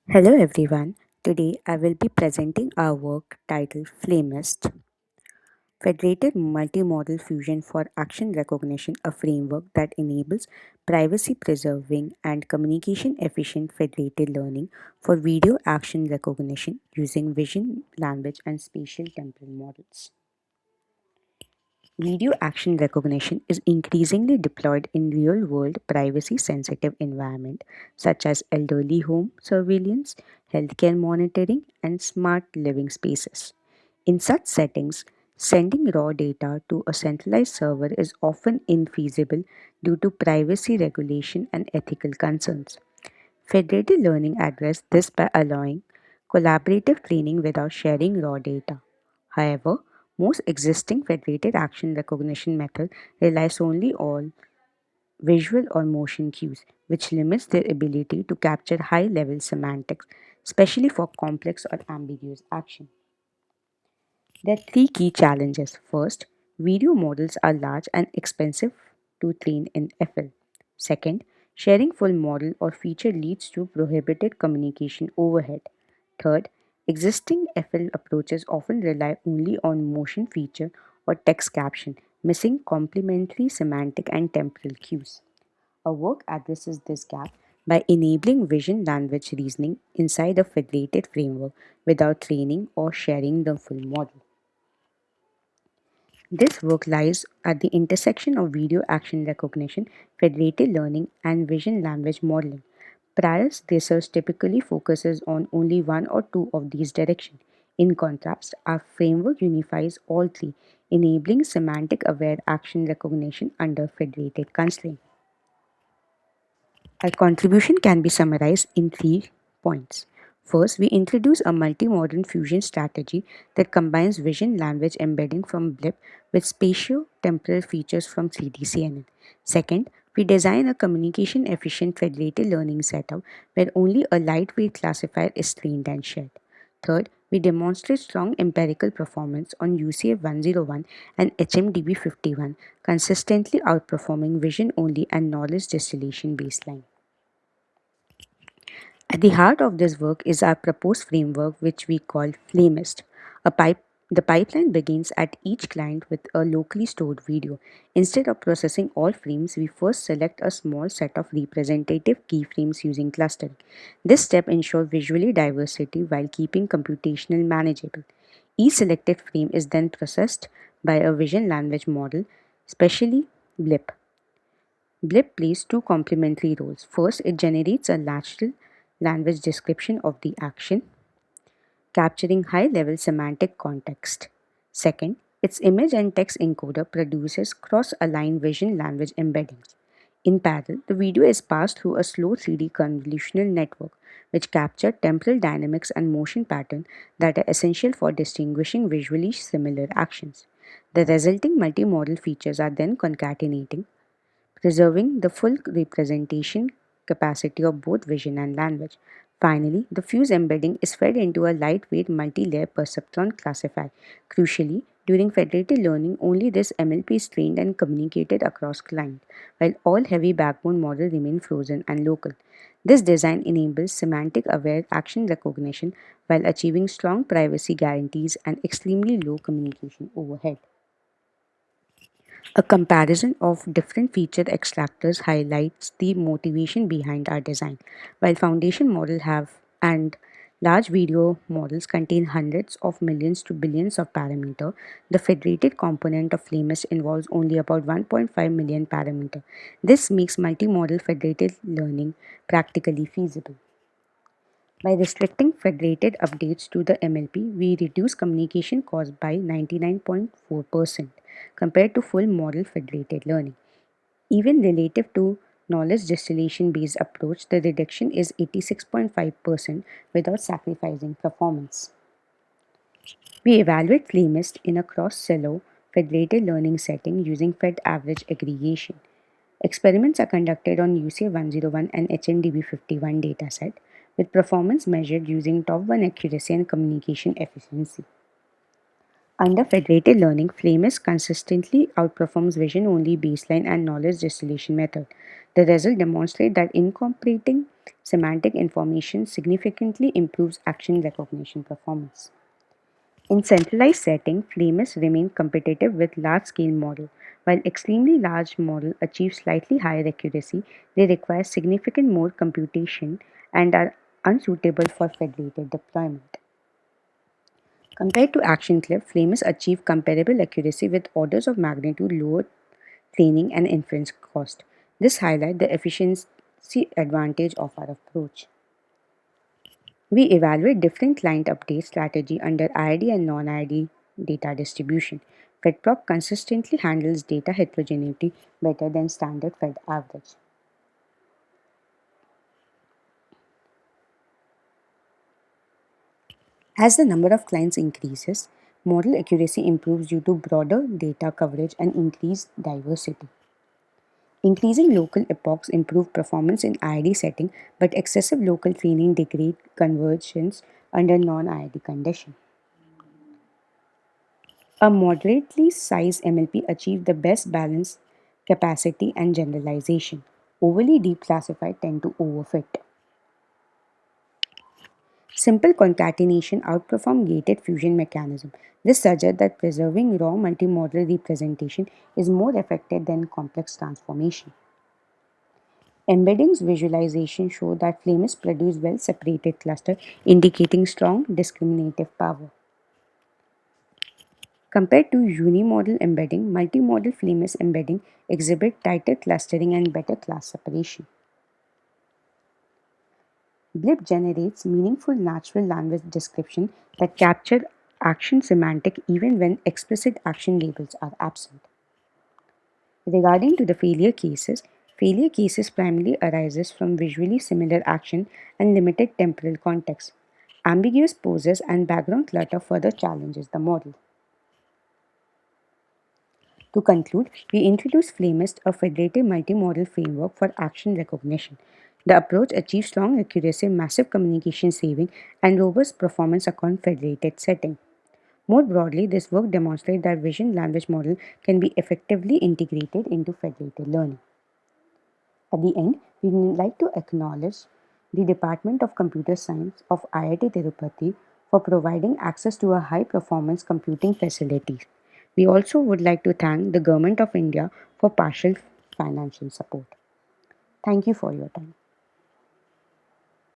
Hello everyone. Today I will be presenting our work titled Flamist, Federated Multimodal Fusion for Action Recognition, a framework that enables privacy preserving and communication efficient federated learning for video action recognition using vision, language, and spatial temporal models. Video action recognition is increasingly deployed in real world privacy sensitive environments such as elderly home surveillance, healthcare monitoring, and smart living spaces. In such settings, sending raw data to a centralized server is often infeasible due to privacy regulation and ethical concerns. Federated learning addresses this by allowing collaborative training without sharing raw data. However, most existing federated action recognition methods rely solely on visual or motion cues, which limits their ability to capture high level semantics, especially for complex or ambiguous action. There are three key challenges. First, video models are large and expensive to train in FL. Second, sharing full model or feature leads to prohibited communication overhead. Third, existing FL approaches often rely only on motion feature or text caption, missing complementary semantic and temporal cues. Our work addresses this gap by enabling vision language reasoning inside a federated framework without training or sharing the full model. This work lies at the intersection of video action recognition, federated learning, and vision language modeling. Prior research typically focuses on only one or two of these directions. In contrast, our framework unifies all three, enabling semantic aware action recognition under federated constraint. Our contribution can be summarized in 3 points. First, we introduce a multi-modern fusion strategy that combines vision language embedding from BLIP with spatio-temporal features from 3D-CNN. Second, we design a communication-efficient federated learning setup where only a lightweight classifier is trained and shared. Third, we demonstrate strong empirical performance on UCF 101 and HMDB 51, consistently outperforming vision only and knowledge distillation baseline. At the heart of this work is our proposed framework, which we call Flamist. The pipeline begins at each client with a locally stored video. Instead of processing all frames, we first select a small set of representative keyframes using clustering. This step ensures visually diversity while keeping computational manageable. Each selected frame is then processed by a vision language model, specially BLIP. BLIP plays two complementary roles. First, it generates a natural language description of the action, capturing high level semantic context. Second, its image and text encoder produces cross aligned vision language embeddings. In parallel, the video is passed through a slow 3D convolutional network, which capture temporal dynamics and motion patterns that are essential for distinguishing visually similar actions. The resulting multimodal features are then concatenating, preserving the full representation capacity of both vision and language. Finally, the fuse embedding is fed into a lightweight multi-layer perceptron classifier. Crucially, during federated learning, only this MLP is trained and communicated across client, while all heavy backbone models remain frozen and local. This design enables semantic aware action recognition while achieving strong privacy guarantees and extremely low communication overhead. A comparison of different feature extractors highlights the motivation behind our design. While foundation models have and large video models contain hundreds of millions to billions of parameters, the federated component of Flamus involves only about 1.5 million parameters. This makes multimodal federated learning practically feasible. By restricting federated updates to the MLP, we reduce communication cost by 99.4% compared to full model federated learning. Even relative to knowledge distillation based approach, the reduction is 86.5% without sacrificing performance. We evaluate Flamist in a cross-silo federated learning setting using Fed average aggregation. Experiments are conducted on UCF 101 and HMDB 51 dataset, with performance measured using top 1 accuracy and communication efficiency. Under federated learning, Flamus consistently outperforms vision-only baseline and knowledge distillation method. The results demonstrate that incorporating semantic information significantly improves action recognition performance. In centralized setting, Flamus remain competitive with large-scale model. While extremely large model achieve slightly higher accuracy, they require significant more computation and are unsuitable for federated deployment. Compared to ActionClip, Flamus achieve comparable accuracy with orders of magnitude lower training and inference cost. This highlights the efficiency advantage of our approach. We evaluate different client update strategy under IID and non-IID data distribution. FedProp consistently handles data heterogeneity better than standard Fed average. As the number of clients increases, model accuracy improves due to broader data coverage and increased diversity. Increasing local epochs improve performance in IID setting, but excessive local training degrade convergence under non-IID condition. A moderately sized MLP achieves the best balance, capacity, and generalization. Overly deep classified tend to overfit. Simple concatenation outperform gated fusion mechanism. This suggests that preserving raw multimodal representation is more effective than complex transformation. Embeddings visualization show that flames produce well-separated cluster, indicating strong discriminative power. Compared to unimodal embedding, multimodal flameless embedding exhibit tighter clustering and better class separation. Blip generates meaningful natural language description that capture action semantic even when explicit action labels are absent. Regarding to the failure cases primarily arises from visually similar action and limited temporal context. Ambiguous poses and background clutter further challenges the model. To conclude, we introduced Flamist, a federated multimodal framework for action recognition. The approach achieves strong accuracy, massive communication saving, and robust performance across federated setting. More broadly, this work demonstrates that vision language model can be effectively integrated into federated learning. At the end, we would like to acknowledge the Department of Computer Science of IIT Tirupati for providing access to a high-performance computing facilities. We also would like to thank the Government of India for partial financial support. Thank you for your time.